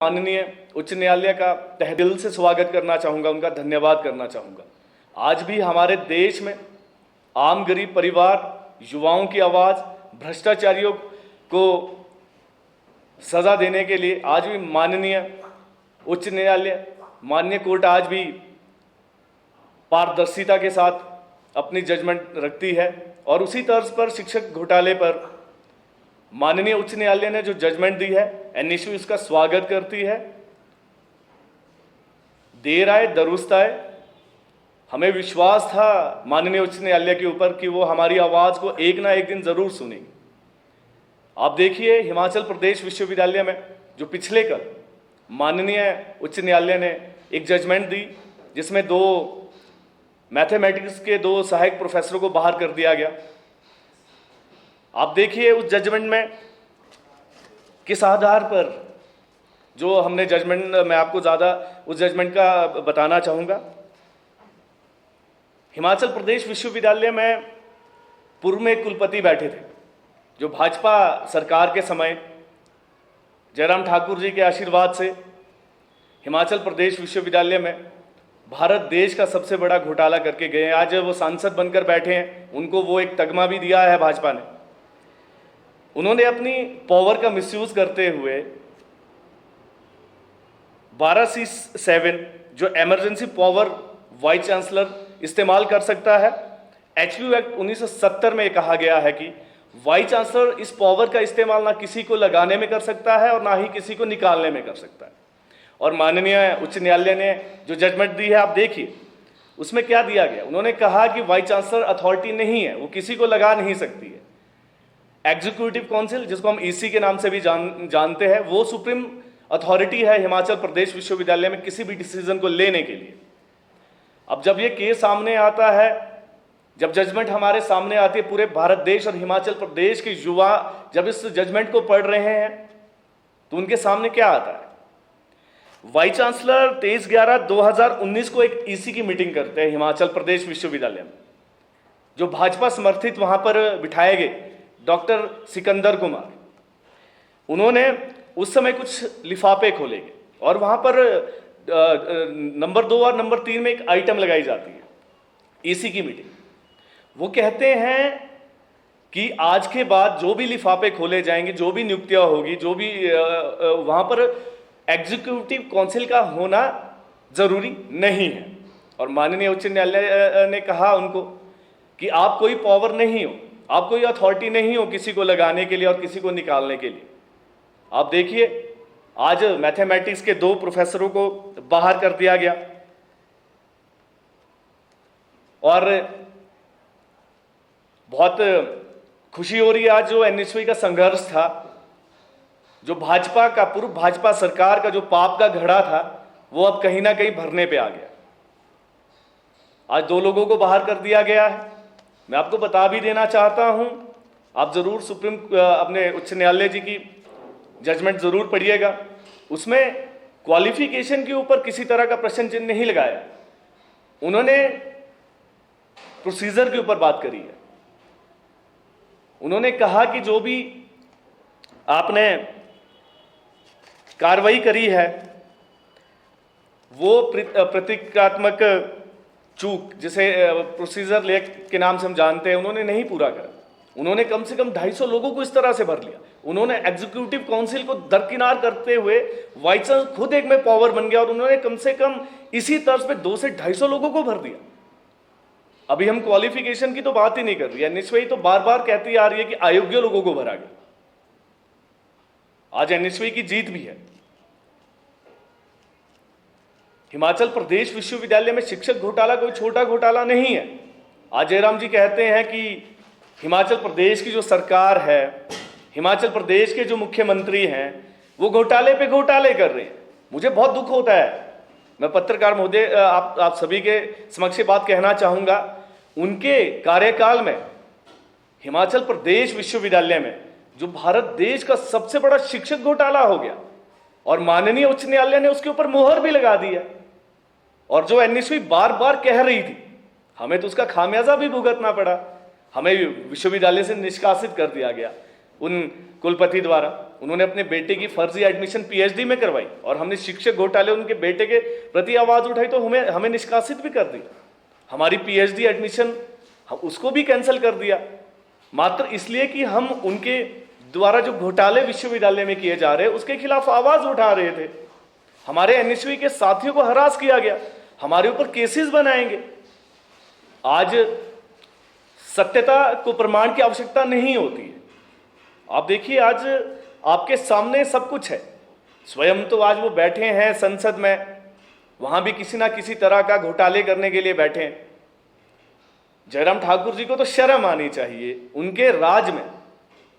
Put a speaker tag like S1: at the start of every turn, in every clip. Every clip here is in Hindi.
S1: माननीय उच्च न्यायालय का तहे दिल से स्वागत करना चाहूँगा, उनका धन्यवाद करना चाहूँगा। आज भी हमारे देश में आम गरीब परिवार, युवाओं की आवाज़, भ्रष्टाचारियों को सज़ा देने के लिए आज भी माननीय उच्च न्यायालय, माननीय कोर्ट आज भी पारदर्शिता के साथ अपनी जजमेंट रखती है। और उसी तर्ज पर शिक्षक घोटाले पर माननीय उच्च न्यायालय ने जो जजमेंट दी है, एनएसयू इसका स्वागत करती है। देर आए दुरुस्त आए। हमें विश्वास था माननीय उच्च न्यायालय के ऊपर कि वो हमारी आवाज़ को एक ना एक दिन ज़रूर सुनेंगे। आप देखिए, हिमाचल प्रदेश विश्वविद्यालय में जो पिछले कल माननीय उच्च न्यायालय ने एक जजमेंट दी, जिसमें मैथमेटिक्स के 2 सहायक प्रोफेसरों को बाहर कर दिया गया। आप देखिए उस जजमेंट में किस आधार पर जो हमने जजमेंट, मैं आपको ज़्यादा उस जजमेंट का बताना चाहूँगा। हिमाचल प्रदेश विश्वविद्यालय में पूर्व में एक कुलपति बैठे थे, जो भाजपा सरकार के समय जयराम ठाकुर जी के आशीर्वाद से हिमाचल प्रदेश विश्वविद्यालय में भारत देश का सबसे बड़ा घोटाला करके गए। आज वो सांसद बनकर बैठे हैं, उनको वो एक तगमा भी दिया है भाजपा ने। उन्होंने अपनी पावर का मिसयूज करते हुए 12C7 जो इमरजेंसी पावर वाइस चांसलर इस्तेमाल कर सकता है, एचयू एक्ट 1970 में कहा गया है कि वाइस चांसलर इस पावर का इस्तेमाल ना किसी को लगाने में कर सकता है और ना ही किसी को निकालने में कर सकता है। और माननीय उच्च न्यायालय ने जो जजमेंट दी है, आप देखिए उसमें क्या दिया गया। उन्होंने कहा कि वाइस चांसलर अथॉरिटी नहीं है, वो किसी को लगा नहीं सकती है। एग्जीक्यूटिव काउंसिल, जिसको हम ईसी के नाम से भी जानते हैं, वो सुप्रीम अथॉरिटी है हिमाचल प्रदेश विश्वविद्यालय में किसी भी डिसीजन को लेने के लिए। अब जब ये केस सामने आता है, जब जजमेंट हमारे सामने आती है, पूरे भारत देश और हिमाचल प्रदेश के युवा जब इस जजमेंट को पढ़ रहे हैं, तो उनके सामने क्या आता है। वाइस चांसलर 23/11/2019 को एक ईसी की मीटिंग करते हैं हिमाचल प्रदेश विश्वविद्यालय में। जो भाजपा समर्थित वहां पर बिठाए गए डॉक्टर सिकंदर कुमार, उन्होंने उस समय कुछ लिफाफे खोले गए और वहां पर नंबर 2 और नंबर 3 में एक आइटम लगाई जाती है ईसी की मीटिंग। वो कहते हैं कि आज के बाद जो भी लिफाफे खोले जाएंगे, जो भी नियुक्तियां होगी, जो भी वहां पर एग्जीक्यूटिव काउंसिल का होना जरूरी नहीं है। और माननीय उच्च न्यायालय ने कहा उनको कि आप कोई पावर नहीं हो, आप कोई अथॉरिटी नहीं हो किसी को लगाने के लिए और किसी को निकालने के लिए। आप देखिए, आज मैथमेटिक्स के 2 प्रोफेसरों को बाहर कर दिया गया और बहुत खुशी हो रही है। आज जो एनएसयू का संघर्ष था, जो भाजपा का, पूर्व भाजपा सरकार का जो पाप का घड़ा था, वो अब कहीं ना कहीं भरने पे आ गया। आज 2 लोगों को बाहर कर दिया गया है। मैं आपको बता भी देना चाहता हूं, आप जरूर अपने उच्च न्यायालय जी की जजमेंट जरूर पढ़िएगा। उसमें क्वालिफिकेशन के ऊपर किसी तरह का प्रश्न चिन्ह नहीं लगाया, उन्होंने प्रोसीजर के ऊपर बात करी है। उन्होंने कहा कि जो भी आपने कार्रवाई करी है वो प्रतीकात्मक चूक, जिसे प्रोसीजर लेख के नाम से हम जानते हैं, उन्होंने नहीं पूरा करा। उन्होंने कम से कम 250 लोगों को इस तरह से भर लिया। उन्होंने एग्जीक्यूटिव काउंसिल को दरकिनार करते हुए वाइस चांसलर खुद एक में पावर बन गया और उन्होंने कम से कम इसी तर्ज पे 200 से 250 लोगों को भर दिया। अभी हम क्वालिफिकेशन की तो बात ही नहीं कर रही है, एनएसयू तो बार बार कहती आ रही है कि अयोग्य लोगों को भरा गया। आज एनएसयू की जीत भी है। हिमाचल प्रदेश विश्वविद्यालय में शिक्षक घोटाला कोई छोटा घोटाला नहीं है। आज जयराम जी कहते हैं कि हिमाचल प्रदेश की जो सरकार है, हिमाचल प्रदेश के जो मुख्यमंत्री हैं, वो घोटाले पे घोटाले कर रहे हैं। मुझे बहुत दुख होता है। मैं पत्रकार महोदय आप सभी के समक्ष बात कहना चाहूंगा, उनके कार्यकाल में हिमाचल प्रदेश विश्वविद्यालय में जो भारत देश का सबसे बड़ा शिक्षक घोटाला हो गया और माननीय उच्च न्यायालय ने उसके ऊपर मोहर भी लगा दी है। और जो एनएसयू बार बार कह रही थी, हमें तो उसका खामियाजा भी भुगतना पड़ा, हमें विश्वविद्यालय से निष्कासित कर दिया गया। उन कुलपति द्वारा। उन्होंने अपने बेटे की फर्जी एडमिशन पीएचडी में करवाई और हमने शिक्षक घोटाले उनके बेटे के प्रति आवाज उठाई तो हमें निष्कासित भी कर दिया। हमारी पीएचडी एडमिशन उसको भी कैंसिल कर दिया, मात्र इसलिए कि हम उनके द्वारा जो घोटाले विश्वविद्यालय में किए जा रहे हैं उसके खिलाफ आवाज उठा रहे थे। हमारे एनएसयू के साथियों को हरास किया गया, हमारे ऊपर केसेस बनाएंगे। आज सत्यता को प्रमाण की आवश्यकता नहीं होती है। आप देखिए, आज आपके सामने सब कुछ है। स्वयं तो आज वो बैठे हैं संसद में, वहां भी किसी ना किसी तरह का घोटाले करने के लिए बैठे हैं। जयराम ठाकुर जी को तो शर्म आनी चाहिए। उनके राज में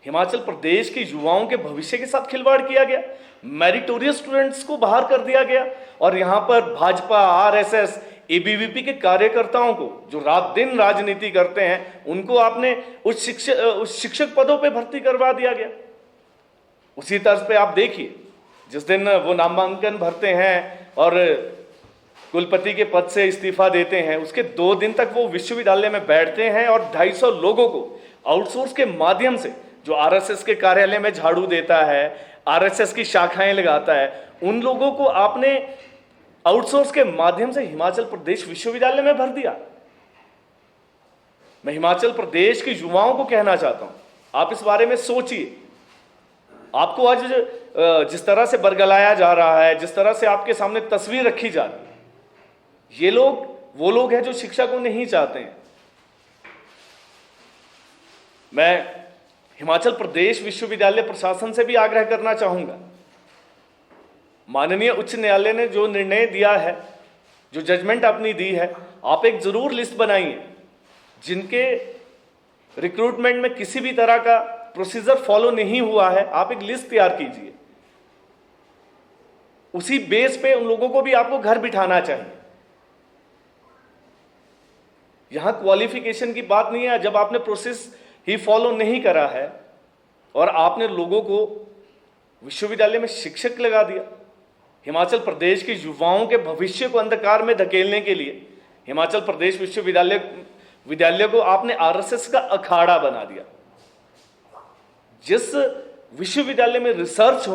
S1: हिमाचल प्रदेश के युवाओं के भविष्य के साथ खिलवाड़ किया गया, मेरिटोरियस स्टूडेंट्स को बाहर कर दिया गया और यहां पर भाजपा, आरएसएस, एबीवीपी के कार्यकर्ताओं को जो रात दिन राजनीति करते हैं उनको आपने उस शिक्षक पदों पे भर्ती करवा दिया गया। उसी तर्ज पे आप देखिए, जिस दिन वो नामांकन भरते हैं और कुलपति के पद से इस्तीफा देते हैं, उसके 2 दिन तक वो विश्वविद्यालय में बैठते हैं और 250 लोगों को आउटसोर्स के माध्यम से, जो आरएसएस के कार्यालय में झाड़ू देता है, आरएसएस की शाखाएं लगाता है, उन लोगों को आपने आउटसोर्स के माध्यम से हिमाचल प्रदेश विश्वविद्यालय में भर दिया। मैं हिमाचल प्रदेश के युवाओं को कहना चाहता हूं, आप इस बारे में सोचिए। आपको आज जिस तरह से बरगलाया जा रहा है, जिस तरह से आपके सामने तस्वीर रखी जा रही है, ये लोग वो लोग हैं जो शिक्षा को नहीं चाहते हैं। मैं हिमाचल प्रदेश विश्वविद्यालय प्रशासन से भी आग्रह करना चाहूंगा, माननीय उच्च न्यायालय ने जो निर्णय दिया है, जो जजमेंट अपनी दी है, आप एक जरूर लिस्ट बनाइए जिनके रिक्रूटमेंट में किसी भी तरह का प्रोसीजर फॉलो नहीं हुआ है। आप एक लिस्ट तैयार कीजिए, उसी बेस पे उन लोगों को भी आपको घर बिठाना चाहिए। यहां क्वालिफिकेशन की बात नहीं है। जब आपने प्रोसेस ही फॉलो नहीं करा है और आपने लोगों को विश्वविद्यालय में शिक्षक लगा दिया, हिमाचल प्रदेश के युवाओं के भविष्य को अंधकार में धकेलने के लिए हिमाचल प्रदेश विद्यालय को आपने आरएसएस का अखाड़ा बना दिया। जिस विश्वविद्यालय में रिसर्च हो